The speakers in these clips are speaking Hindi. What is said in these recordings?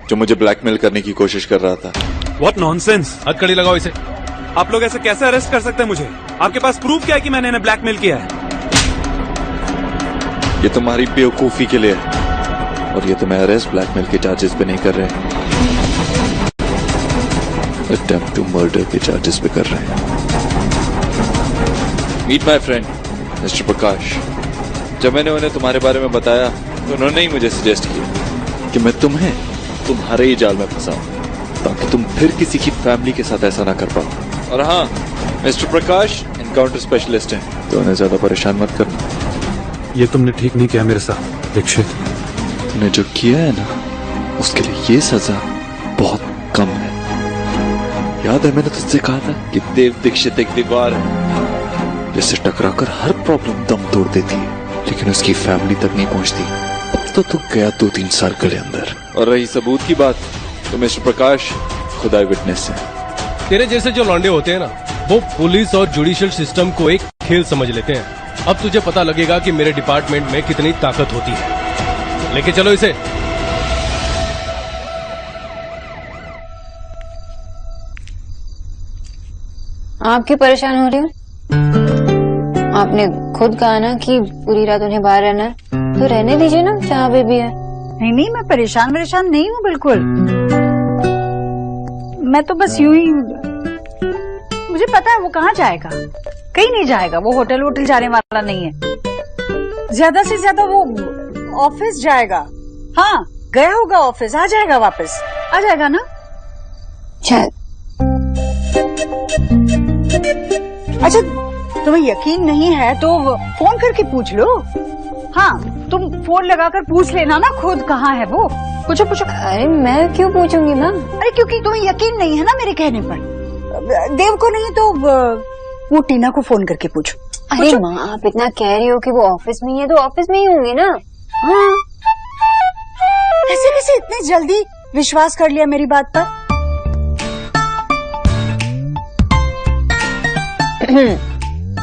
जो मुझे ब्लैकमेल करने की कोशिश कर रहा था। What nonsense! हथकड़ी लगाओ इसे। आप लोग ऐसे कैसे अरेस्ट कर सकते हैं मुझे? आपके पास प्रूफ क्या है कि मैंने इन्हें ब्लैकमेल किया है? ये तुम्हारी बेवकूफी के लिए है और ये तुम्हें अरेस्ट ब्लैकमेल के चार्जेस पे नहीं कर रहे हैं, अटेम्प्ट टू मर्डर के चार्जेस पे कर रहे हैं। मीट माय फ्रेंड मिस्टर प्रकाश। जब मैंने उन्हें तुम्हारे बारे में बताया तो उन्होंने ही मुझे सजेस्ट किया कि मैं तुम्हें तुम्हारे ही जाल में फंसाऊं ताकि तुम फिर किसी की फैमिली के साथ ऐसा ना कर पाओ। और हाँ, मिस्टर प्रकाश एनकाउंटर स्पेशलिस्ट हैं, तो उन्हें ज्यादा परेशान मत करना। ये तुमने ठीक नहीं किया मेरे साथ दीक्षित। तुमने जो किया है ना, उसके लिए ये सजा बहुत कम है। याद है मैंने तुझसे कहा था कि देव दीक्षित एक दीवार है जिससे टकराकर हर प्रॉब्लम दम तोड़ देती है, लेकिन उसकी फैमिली तक नहीं पहुंचती। अब तो तू गया 2-3 सर्कल के अंदर। और रही सबूत की बात, तो मिस्टर प्रकाश खुदा विटनेस है। तेरे जैसे जो लौंडे होते हैं ना, वो पुलिस और जुडिशियल सिस्टम को एक खेल समझ लेते हैं। अब तुझे पता लगेगा कि मेरे डिपार्टमेंट में कितनी ताकत होती है। लेके चलो इसे। आप क्यों परेशान हो रही हो? आपने खुद कहा ना कि पूरी रात उन्हें बाहर रहना है, तो रहने दीजिए ना, जहाँ बेबी है। नहीं नहीं, मैं परेशान नहीं हूँ बिल्कुल। मैं तो बस यूं ही, मुझे पता है वो कहाँ जाएगा, कहीं नहीं जाएगा। वो होटल जाने वाला नहीं है। ज्यादा से ज्यादा वो ऑफिस जाएगा। हाँ, गया होगा ऑफिस, आ जाएगा वापस, आ जाएगा ना शायद। अच्छा, तुम्हें यकीन नहीं है तो फोन करके पूछ लो। हाँ, तुम फोन लगाकर पूछ लेना ना खुद, कहाँ है वो। पूछो। अरे मैं क्यों पूछूंगी माँ? अरे क्योंकि तुम्हें यकीन नहीं है ना मेरे कहने पर। देव को नहीं तो वो टीना को फोन करके पूछो। अरे माँ, आप इतना कह रही हो कि वो ऑफिस में ही है, तो ऑफिस में ही होंगे ना। हाँ, कैसे इतने जल्दी विश्वास कर लिया मेरी बात पर?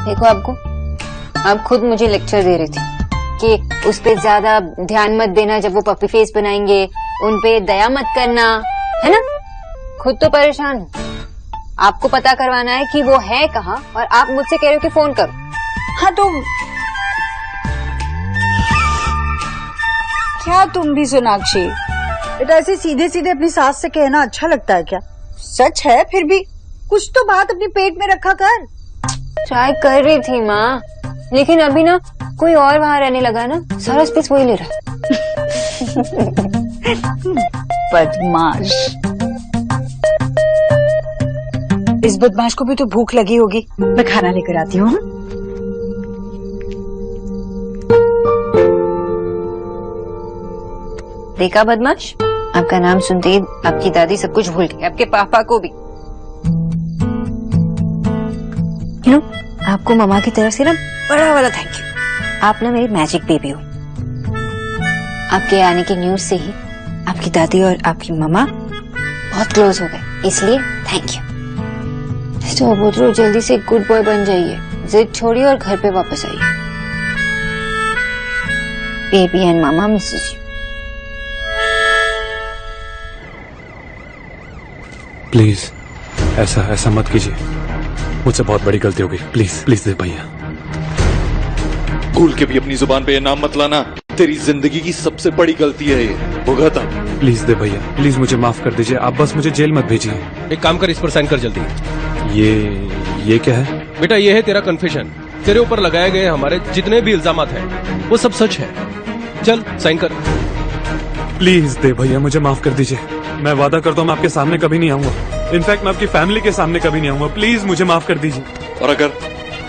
देखो, आप खुद मुझे लेक्चर दे रही थी कि उस पे ज्यादा ध्यान मत देना, जब वो पपी फेस बनाएंगे उन पे दया मत करना, है ना? खुद तो परेशान हो। आपको पता करवाना है कि वो है कहाँ, और आप मुझसे कह रहे हो कि फोन करो। हाँ तो क्या तुम भी सोनाक्षी, बेटा ऐसे सीधे सीधे अपनी सास से कहना अच्छा लगता है क्या? सच है, फिर भी कुछ तो बात अपने पेट में रखा कर। ट्राई कर रही थी माँ, लेकिन अभी ना कोई और वहाँ रहने लगा ना, सारा स्पेस वही ले रहा है। बदमाश। इस बदमाश को भी तो भूख लगी होगी, मैं खाना लेकर आती हूँ। देखा बदमाश, आपका नाम सुनते ही आपकी दादी सब कुछ भूल गई, आपके पापा को भी। यू नो, आपको मम्मा की तरफ से ना बड़ा वाला थैंक यू। आप ना मेरी मैजिक बेबी हो। आपके आने की न्यूज से ही आपकी दादी और आपकी मम्मा बहुत क्लोज हो गए, इसलिए थैंक यू। तो बोतरो जल्दी से गुड बॉय बन जाइए, जिद छोड़िए और घर पे वापस आइए। Baby and mama Mrs you. Please ऐसा मत कीजिए, मुझसे बहुत बड़ी गलती हो गई। प्लीज दे भैया। भूल के भी अपनी जुबान पे ये नाम मत लाना। तेरी जिंदगी की सबसे बड़ी गलती है ये, भुगत अब। प्लीज दे भैया, प्लीज मुझे माफ कर दीजिए। आप बस मुझे जेल मत भेजिए। एक काम कर, इस पर साइन कर जल्दी। ये क्या है बेटा? ये है तेरा कन्फेशन। तेरे ऊपर लगाए गए हमारे जितने भी इल्जामात हैं वो सब सच है। चल साइन कर। प्लीज दे भैया, मुझे माफ कर दीजिए। मैं वादा करता हूँ मैं आपके सामने कभी नहीं आऊंगा। इनफैक्ट मैं आपकी फैमिली के सामने कभी नहीं आऊंगा। प्लीज मुझे माफ कर दीजिए। और अगर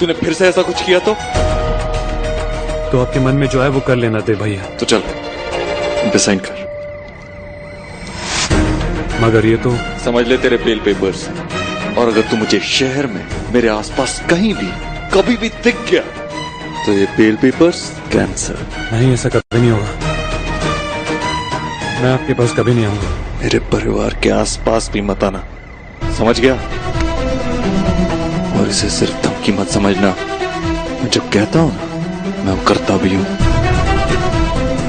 तूने फिर से ऐसा कुछ किया तो आपके मन में जो है वो कर लेना दे भैया। तो चल इन पे साइन कर। मगर ये तो समझ ले तेरे बेल पेपर्स। और अगर तू मुझे शहर में मेरे आसपास कहीं भी कभी भी दिख गया तो ये बेल पेपर्स कैंसर। नहीं, ऐसा कभी नहीं होगा। मैं आपके पास कभी नहीं आऊंगा। मेरे परिवार के आसपास भी मत आना, समझ गया? और इसे सिर्फ धमकी मत समझना। मैं जब कहता हूँ ना, मैं करता भी हूँ।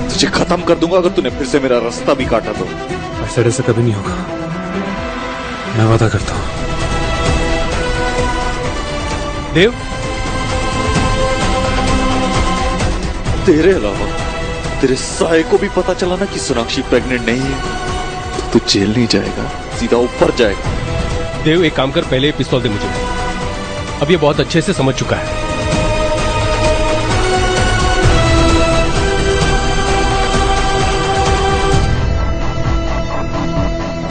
तुझे खत्म कर दूंगा अगर तूने फिर से मेरा रास्ता भी काटा तो। ऐसे ऐसे कभी नहीं होगा, मैं वादा करता हूँ। देव, तेरे अलावा तेरे साए को भी पता चला ना कि सोनाक्षी प्रेग्नेंट नहीं है तो तू जेल नहीं जाएगा, सीधा ऊपर जाएगा। देव एक काम कर, पहले पिस्तौल दे मुझे। अब ये बहुत अच्छे से समझ चुका है।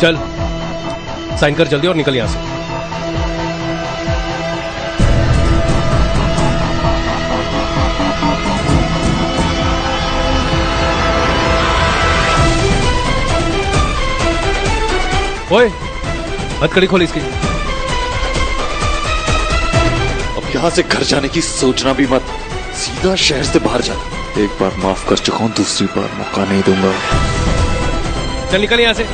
चल साइन कर जल्दी और निकल यहां से। ओए, हथकड़ी खोल इसकी। अब यहां से घर जाने की सोचना भी मत, सीधा शहर से बाहर जाना। एक बार माफ कर चुका हूं, दूसरी बार मौका नहीं दूंगा। चल निकल यहां से।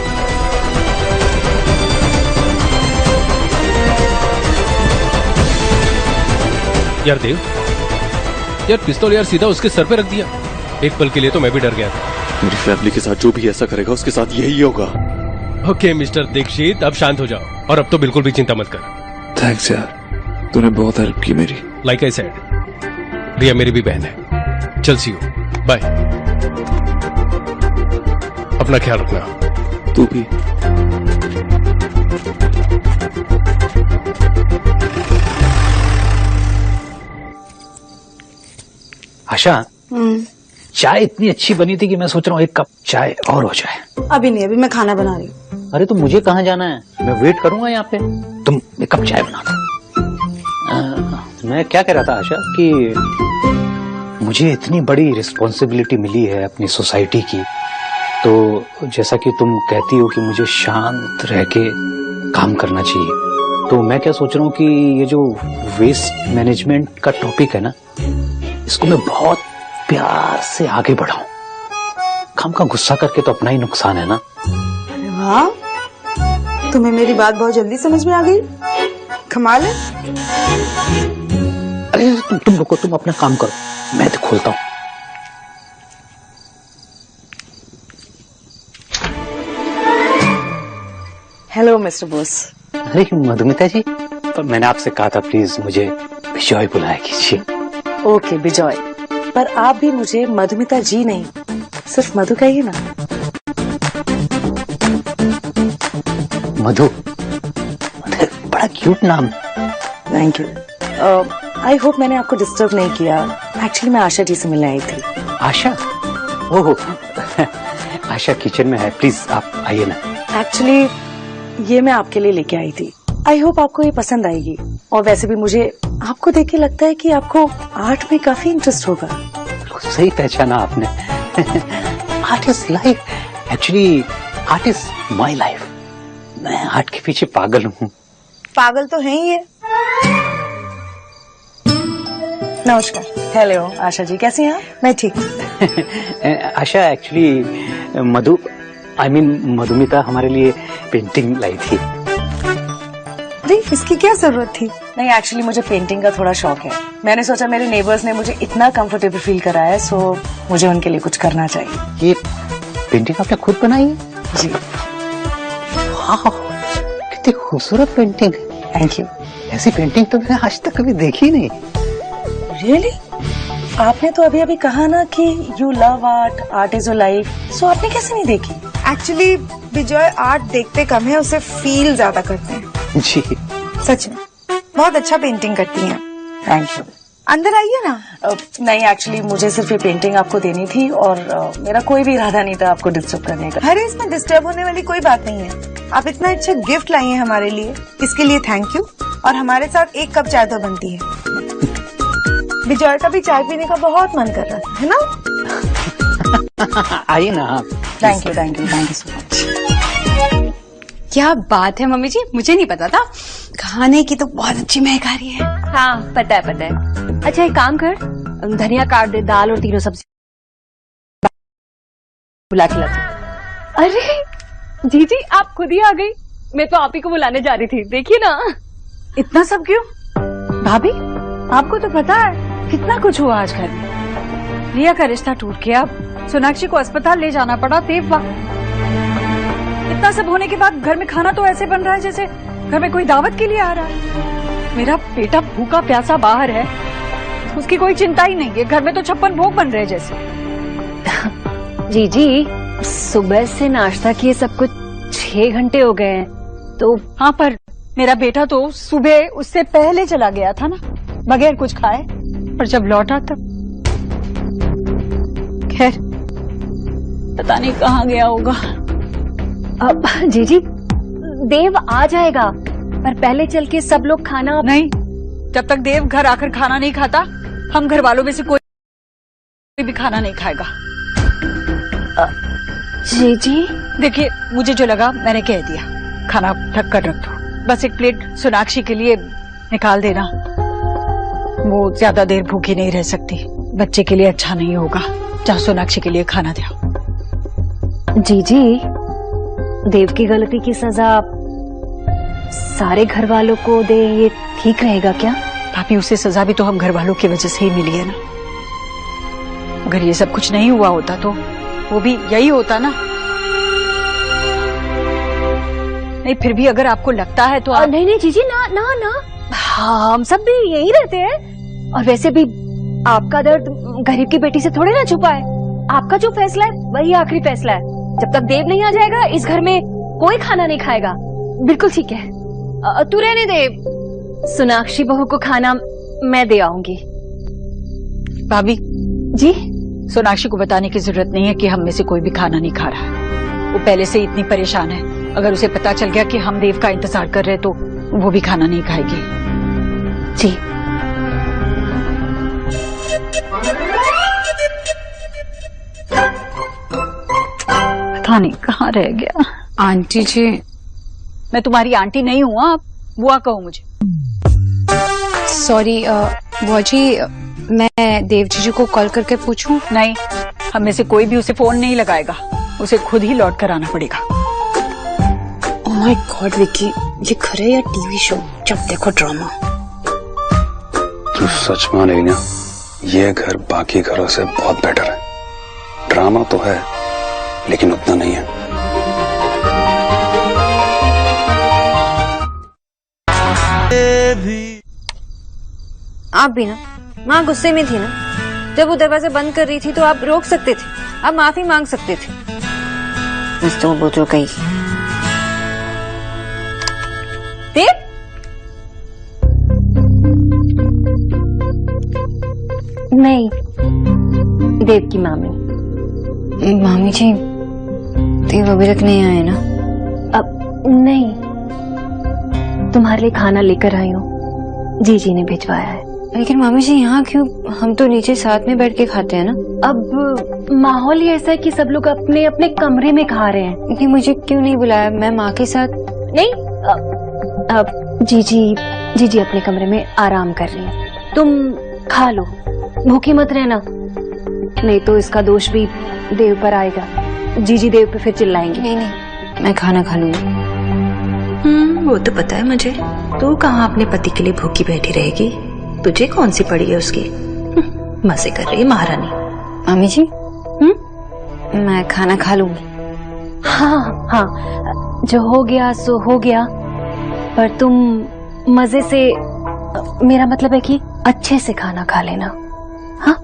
यार देव, यार पिस्तौल यार सीधा उसके सर पे रख दिया। एक पल के लिए तो मैं भी डर गया था। मेरी फैमिली के साथ जो भी ऐसा करेगा उसके साथ यही होगा। ओके मिस्टर दीक्षित, अब शांत हो जाओ और अब तो बिल्कुल भी चिंता मत कर। थैंक्स यार, तूने बहुत हेल्प की मेरी। लाइक आई सेड, रिया मेरी भी बहन है। चल सी यू, बाय। अपना ख्याल रखना। तू भी। आशा, चाय इतनी अच्छी बनी थी कि मैं सोच रहा हूँ एक कप चाय और हो जाए। अभी नहीं, अभी मैं खाना बना रही हूँ। अरे तो मुझे कहाँ जाना है, मैं वेट करूंगा यहाँ पे। तुम एक कप चाय बना दो। मैं क्या कह रहा था आशा कि मुझे इतनी बड़ी रिस्पॉन्सिबिलिटी मिली है अपनी सोसाइटी की, तो जैसा कि तुम कहती हो कि मुझे शांत रह के काम करना चाहिए, तो मैं क्या सोच रहा हूँ कि ये जो वेस्ट मैनेजमेंट का टॉपिक है ना, इसको मैं बहुत प्यार से आगे बढ़ाऊं। काम का गुस्सा करके तो अपना ही नुकसान है ना। अरे वाह, तुम्हें मेरी बात बहुत जल्दी समझ में आ गई, कमाल है। अरे तुम रुको, तुम अपना काम करो, मैं तो खोलता हूँ। Hello mister Bose. अरे मधुमिता जी, पर मैंने आपसे कहा था प्लीज मुझे बिजॉय बुलाया कीजिए। ओके बिजॉय, पर आप भी मुझे मधुमिता जी नहीं, सिर्फ मधु कहिए ना। मधु, बड़ा क्यूट नाम। Thank you. आई होप मैंने आपको डिस्टर्ब नहीं किया। एक्चुअली मैं आशा जी से मिलने आई थी। आशा? ओह आशा किचन में है, प्लीज आप आइए ना। एक्चुअली ये मैं आपके लिए लेके आई थी। आई होप आपको ये पसंद आएगी। और वैसे भी मुझे आपको देख के लगता है कि आपको आर्ट में काफी इंटरेस्ट होगा। सही पहचाना आपने। Art is life, actually art is my life. मैं आर्ट के पीछे पागल हूँ। पागल तो है ही है। नमस्कार। हेलो आशा जी, कैसी हैं आप? मैं ठीक हूँ। Asha, actually Madhu I mean Madhumita हमारे लिए पेंटिंग लाई थी। अरे इसकी क्या जरूरत थी? नहीं, एक्चुअली मुझे पेंटिंग का थोड़ा शौक है। मैंने सोचा मेरे नेबर्स ने मुझे इतना कंफर्टेबल फील कराया, सो मुझे उनके लिए कुछ करना चाहिए। ये पेंटिंग आपने खुद बनाई है? जी। वाह, कितनी खूबसूरत पेंटिंग है। Thank you. ऐसी पेंटिंग तो मैंने आज तक कभी देखी नहीं। रियली? आपने तो अभी अभी कहा ना कि you love art, art is your life, so आपने कैसे नहीं देखी? एक्चुअली विजय आर्ट देखते कम है, उसे फील ज्यादा करते हैं। जी सच में बहुत अच्छा पेंटिंग करती हैं। Thank you. अंदर आइए ना। नहीं, एक्चुअली मुझे सिर्फ ये पेंटिंग आपको देनी थी और मेरा कोई भी इरादा नहीं था आपको डिस्टर्ब करने का। अरे इसमें डिस्टर्ब होने वाली कोई बात नहीं है। आप इतना अच्छा गिफ्ट लाई हैं हमारे लिए, इसके लिए थैंक यू। और हमारे साथ एक कप चाय तो बनती है। विजय का भी चाय पीने का बहुत मन कर रहा था, है ना? आइए ना आप। Thank you, thank you, thank you so much. क्या बात है मम्मी जी, मुझे नहीं पता था। खाने की तो बहुत अच्छी महक आ रही है। हाँ पता है पता है। अच्छा एक काम कर, धनिया काट दे, दाल और तीनों सब्जी बुला के ला। अरे जीजी आप खुद ही आ गई, मैं तो आप ही को बुलाने जा रही थी। देखिए ना। इतना सब क्यों? भाभी आपको तो पता है कितना कुछ हुआ आज घर में। रिया का रिश्ता टूट गया, अब सोनाक्षी को अस्पताल ले जाना पड़ा, तेज वक्त। इतना सब होने के बाद घर में खाना तो ऐसे बन रहा है जैसे घर में कोई दावत के लिए आ रहा है। मेरा बेटा भूखा प्यासा बाहर है, उसकी कोई चिंता ही नहीं है। घर में तो 56 भोग बन रहे जैसे। जीजी, सुबह से नाश्ता किए सब कुछ 6 घंटे हो गए हैं तो। हाँ, पर मेरा बेटा तो सुबह उससे पहले चला गया था ना, बगैर कुछ खाए, पर जब लौटा तब खैर पता नहीं कहाँ गया होगा। अब जीजी, देव आ जाएगा, पर पहले चल के सब लोग खाना। नहीं, जब तक देव घर आकर खाना नहीं खाता, हम घर वालों में से कोई भी खाना नहीं खाएगा। जीजी, देखिए, मुझे जो लगा मैंने कह दिया। खाना ढक कर रख दो, बस एक प्लेट सोनाक्षी के लिए निकाल देना। वो ज्यादा देर भूखी नहीं रह सकती, बच्चे के लिए अच्छा नहीं होगा। जाओ सोनाक्षी के लिए खाना दो। जीजी, देव की गलती की सजा सारे घर वालों को दे, ये ठीक रहेगा क्या? भाभी, उसे सजा भी तो हम घर वालों की वजह से ही मिली है ना। अगर ये सब कुछ नहीं हुआ होता तो वो भी यही होता ना। नहीं, फिर भी अगर आपको लगता है तो नहीं नहीं जीजी, ना ना ना, हाँ, हम सब भी यही रहते हैं। और वैसे भी आपका दर्द गरीब की बेटी से थोड़े ना छुपा है। आपका जो फैसला है वही आखिरी फैसला है। जब तक देव नहीं आ जाएगा, इस घर में कोई खाना नहीं खाएगा। बिल्कुल ठीक है, तू रहने दे। सोनाक्षी बहू को खाना मैं दे आऊंगी। भाभी जी, सोनाक्षी को बताने की जरूरत नहीं है कि हम में से कोई भी खाना नहीं खा रहा है। वो पहले से इतनी परेशान है, अगर उसे पता चल गया कि हम देव का इंतजार कर रहे तो वो भी खाना नहीं खाएगी। जी, पता नहीं कहाँ रह गया। आंटी जी, मैं तुम्हारी आंटी नहीं हूँ, आप बुआ कहो मुझे। सॉरी बुआ जी, मैं देव जीजू को कॉल करके पूछूं? नहीं, हम में से कोई भी उसे फोन नहीं लगाएगा, उसे खुद ही लौट कर आना पड़ेगा। ओह माय गॉड विक्की, ये घर है या टीवी शो? जब देखो ड्रामा। तू सच मान रही ना, ये घर बाकी घरों से बहुत बेटर है। ड्रामा तो है लेकिन उतना नहीं है। आप भी ना, माँ गुस्से में थी ना। जब वो दरवाजा बंद कर रही थी तो आप रोक सकते थे, आप माफी मांग सकते थे। बस तो वो जो कही। देव, नहीं, देव की मामी। मामी जी, देव अभी तक नहीं आए ना? अब नहीं, तुम्हारे लिए खाना लेकर आई हूँ, जीजी ने भिजवाया है। लेकिन मामी जी यहाँ क्यों? हम तो नीचे साथ में बैठ के खाते हैं ना। अब माहौल ही ऐसा है कि सब लोग अपने अपने कमरे में खा रहे हैं। लेकिन मुझे क्यों नहीं बुलाया? मैं माँ के साथ नहीं। अब जीजी अपने कमरे में आराम कर रही है, तुम खा लो, भूखी मत रहना, नहीं तो इसका दोष भी देव पर आएगा। जीजी देव पे फिर चिल्लाएंगे। नहीं नहीं, मैं खाना खा लूंगी। वो तो पता है मुझे। तू कहाँ अपने पति के लिए भूखी बैठी रहेगी? तुझे कौन सी पड़ी है उसकी? मजे कर रही है महारानी। मामी जी, मैं खाना खा लूंगी। हाँ हाँ, जो हो गया सो हो गया, पर तुम मजे से, मेरा मतलब है कि अच्छे से खाना खा लेना। हाँ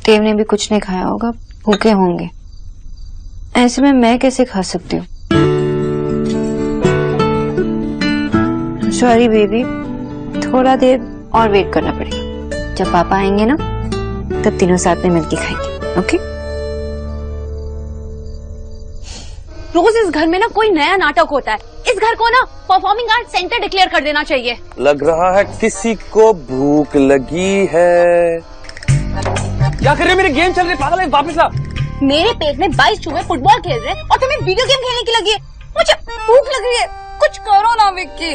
देव ने भी कुछ नहीं खाया होगा, भूखे होंगे। ऐसे में मैं कैसे खा सकती हूँ? सॉरी बेबी, थोड़ा देर और वेट करना पड़ेगा। जब पापा आएंगे ना, तब तीनों साथ में मिलके खाएंगे। ओके? रोज इस घर में ना कोई नया नाटक होता है। इस घर को ना परफॉर्मिंग आर्ट सेंटर डिक्लेयर कर देना चाहिए। लग रहा है किसी को भूख लगी है। क्या कर रहे? मेरे गेम चल रहे, पागल है, वापस आ। मेरे पेट में 22 चूहे फुटबॉल खेल रहे हैं और तुम्हें वीडियो गेम खेलने की लगी है। मुझे भूख लग रही है, कुछ करो ना विक्की।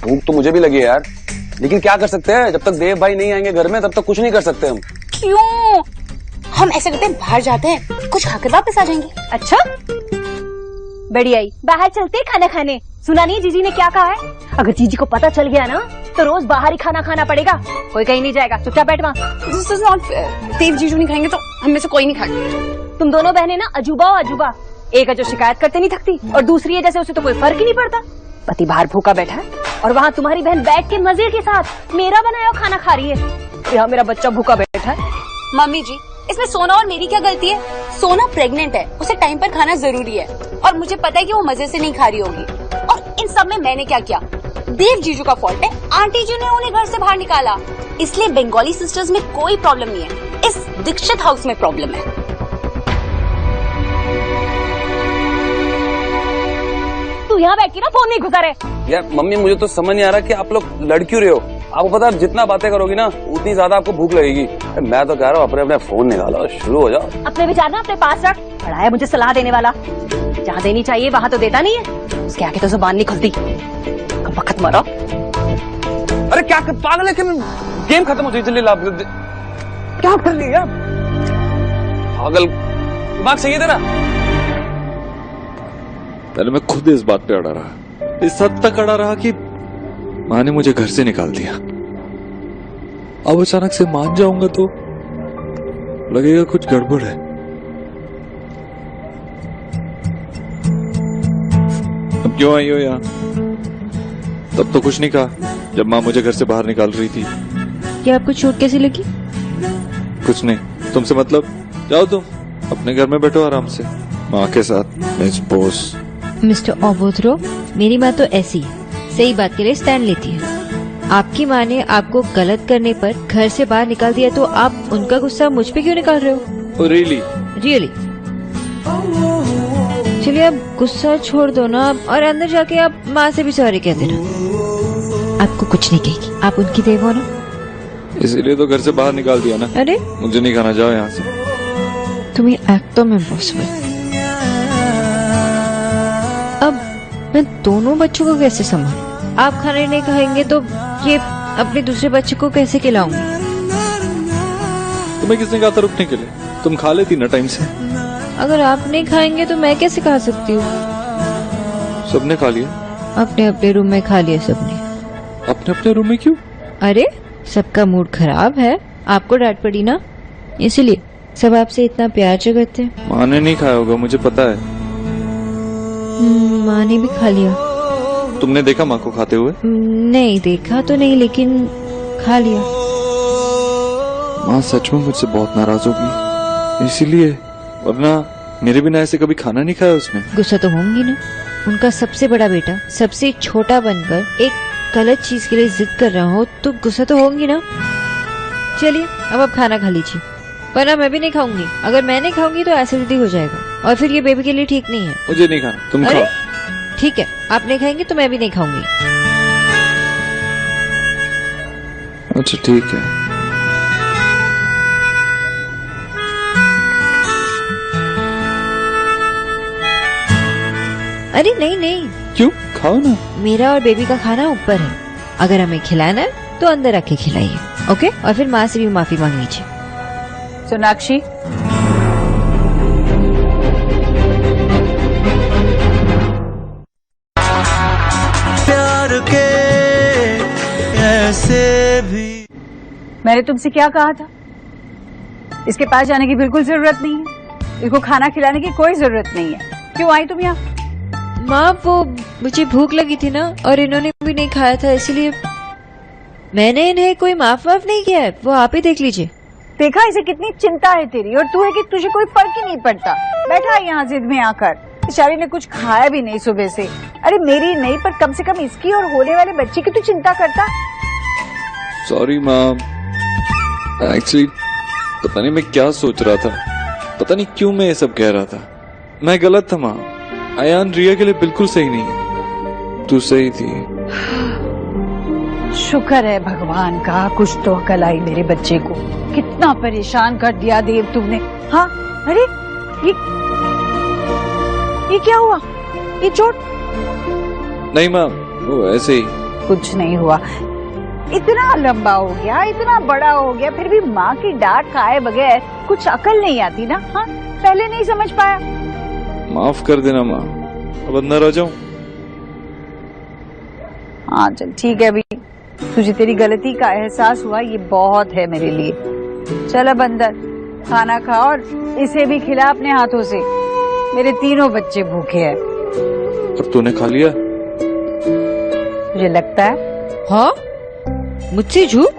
भूख तो मुझे भी लगी है यार, लेकिन क्या कर सकते हैं? जब तक देव भाई नहीं आएंगे घर में तब तक कुछ नहीं कर सकते हम। क्यों? हम ऐसे करते हैं, बाहर जाते हैं, कुछ खाकर वापस आ जाएंगे। अच्छा, बढ़िया ही, बाहर चलते हैं खाना खाने। सुना नहीं जीजी ने क्या कहा है? अगर जीजी को पता चल गया ना तो रोज बाहर ही खाना खाना पड़ेगा। कोई कहीं नहीं जाएगा, चुपचाप बैठ वहाँ। This is not fair. Dev जीजू नहीं खाएंगे तो हम में से कोई नहीं खाएगा। तुम दोनों बहनें ना अजूबा हो अजूबा। एक है जो शिकायत करते नहीं थकती और दूसरी है जैसे उसे तो कोई फर्क ही नहीं पड़ता। पति बाहर भूखा बैठा है और वहाँ तुम्हारी बहन बैठ के मजे के साथ मेरा बनाया खाना खा रही है। यहाँ मेरा बच्चा भूखा बैठा है। मम्मी जी, इसमें सोना और मेरी क्या गलती है? सोना प्रेग्नेंट है, उसे टाइम पर खाना जरूरी है और मुझे पता है कि वो मजे से नहीं खा रही होगी। और इन सब में मैंने क्या किया? देव जीजू का फॉल्ट है। आंटी जी ने उन्हें घर से बाहर निकाला, इसलिए बंगाली सिस्टर्स में कोई प्रॉब्लम नहीं है। इस दीक्षित हाउस में प्रॉब्लम है। तू यहाँ बैठ के ना फोन नहीं घुसा रहे। यार मम्मी, मुझे तो समझ नहीं आ रहा कि आप लोग लड़ क्यों रहे हो। आपको पता है जितना बातें करोगी ना उतनी ज्यादा आपको भूख लगेगी। मैं तो कह रहा हूँ अपने अपने फोन निकालो और शुरू हो जाओ। अपने विचार ना अपने पास रख। बड़ा है मुझे सलाह देने वाला, जहाँ देनी चाहिए वहाँ तो देता नहीं है। उसके आगे तो जुबान नहीं खुलती। वक्त मरो। अरे क्या पागल है कि गेम खत्म हो जाए। लाभ क्या कर लिया पागल, दिमाग सही है तेरा। पहले मैं खुद इस बात पे अड़ा रहा, इस हद तक अड़ा रहा कि माँ ने मुझे घर से निकाल दिया। अब अचानक से मान जाऊंगा तो लगेगा कुछ गड़बड़ है। अब क्यों आई हो यहाँ? तब तो कुछ नहीं कहा जब माँ मुझे घर से बाहर निकाल रही थी। क्या आपको चोट कैसी लगी? कुछ नहीं, तुमसे मतलब। जाओ तुम अपने घर में बैठो आराम से माँ के साथ। मिस बोस। मिस्टर ओबोथ्रो, मेरी माँ तो ऐसी है, सही बात के लिए स्टैंड लेती है। आपकी माँ ने आपको गलत करने पर घर से बाहर निकाल दिया तो आप उनका गुस्सा मुझ पे क्यों निकाल रहे हो? रियली? रियली? चलिए अब गुस्सा छोड़ दो ना और अंदर जाके आप माँ से भी सॉरी कह देना। आपको कुछ नहीं कहेगी, आप उनकी देव हो ना। इसीलिए तो घर से बाहर निकाल दिया ना। अरे मुझे नहीं खाना, जाओ यहाँ से। तुम्हें एक्ट में इम्पॉसिबल। अब मैं दोनों बच्चों को कैसे संभालूं? आप खाने नहीं खाएंगे तो ये अपने दूसरे बच्चे को कैसे खिलाऊंगी? तुम्हें किसने कहा था रुकने के लिए? तुम खा लेती ना टाइम से। अगर आप नहीं खाएंगे तो मैं कैसे खा सकती हूँ? सबने खा लिया। अपने अपने रूम में खा लिया सबने। अपने अपने रूम में क्यों? अरे सबका मूड खराब है, आपको डांट पड़ी ना, इसीलिए सब आपसे इतना प्यार जताते हैं। माँ ने नहीं खाया होगा, मुझे पता है। माँ ने भी खा लिया। तुमने देखा माँ को खाते हुए? नहीं देखा तो नहीं, लेकिन खा लिया। माँ सच में मुझसे बहुत नाराज होगी इसीलिए, वरना मेरे बिना ऐसे कभी खाना नहीं खाया उसने। गुस्सा तो होंगी ना, उनका सबसे बड़ा बेटा सबसे छोटा बनकर एक गलत चीज के लिए जिद कर रहा हो तो गुस्सा तो होंगी ना। चलिए अब आप खाना खा लीजिए, वरना मैं भी नहीं खाऊंगी। अगर मैं नहीं खाऊंगी तो एसिडिटी हो जाएगा और फिर ये बेबी के लिए ठीक नहीं है। मुझे नहीं खाना, तुम खाओ। ठीक है, आप नहीं खाएंगे तो मैं भी नहीं खाऊंगी। अच्छा ठीक है। अरे नहीं नहीं। क्यों? खाओ ना। मेरा और बेबी का खाना ऊपर है, अगर हमें खिलाना है तो अंदर रख के खिलाइए, ओके? और फिर माँ से भी माफी मांग लीजिए। सोनाक्षी, प्यार के ऐसे भी मैंने तुमसे क्या कहा था? इसके पास जाने की बिल्कुल जरूरत नहीं है, इसको खाना खिलाने की कोई जरूरत नहीं है। क्यों आई तुम यहाँ? माँ वो मुझे भूख लगी थी ना और इन्होंने भी नहीं खाया था, इसलिए मैंने इन्हें कोई माफ नहीं किया है, वो आप ही देख लीजिए। देखा इसे कितनी चिंता है तेरी, और तू है कि तुझे कोई फर्क ही नहीं पड़ता। बैठा है यहाँ जिद में आकर, बेचारी ने कुछ खाया भी नहीं सुबह से। अरे मेरी नहीं, पर कम से कम इसकी और होने वाले बच्चे की तू चिंता करता। सॉरी माँ, एक्चुअली पता नहीं मैं क्या सोच रहा था, पता नहीं क्यों मैं ये सब कह रहा था। मैं गलत था माँ, अयान रिया के लिए बिल्कुल सही नहीं है, तू सही थी। शुक्र है भगवान का कुछ तो अकल आई मेरे बच्चे को। कितना परेशान कर दिया देव तुमने। हाँ अरे ये क्या हुआ? ये चोट? नहीं माँ, वो ऐसे ही। कुछ नहीं हुआ। इतना लंबा हो गया, इतना बड़ा हो गया, फिर भी माँ की डांट खाए बगैर कुछ अकल नहीं आती ना? हाँ पहले नहीं समझ पाया। माफ कर देना माँ, अब अंदर आ जाऊं? हाँ चल ठीक है, अभी तुझे तेरी गलती का एहसास हुआ, ये बहुत है मेरे लिए। चल अब अंदर खाना खा और इसे भी खिला अपने हाथों से। मेरे तीनों बच्चे भूखे हैं। और तूने खा लिया? मुझे लगता है। हाँ, मुझसे झूठ?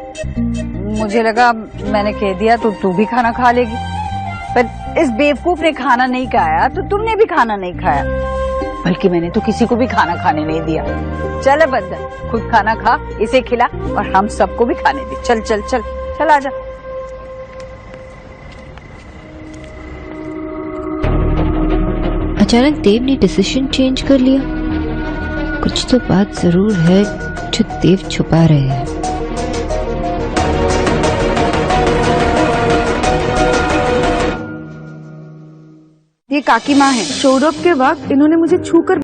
मुझे लगा मैंने कह दिया तो तू भी खाना खा लेगी, पर इस बेवकूफ ने खाना नहीं खाया तो तुमने भी खाना नहीं खाया, बल्कि मैंने तो किसी को भी खाना खाने नहीं दिया। चल अब अंदर खुद खाना खा, इसे खिला और हम सबको भी खाने दे। चल चल चल चल आजा। अचानक देव ने डिसीजन चेंज कर लिया। कुछ तो बात जरूर है जो देव छुपा रहे हैं। ये काकी माँ है। शोडअप के वक्त इन्होंने मुझे छूकर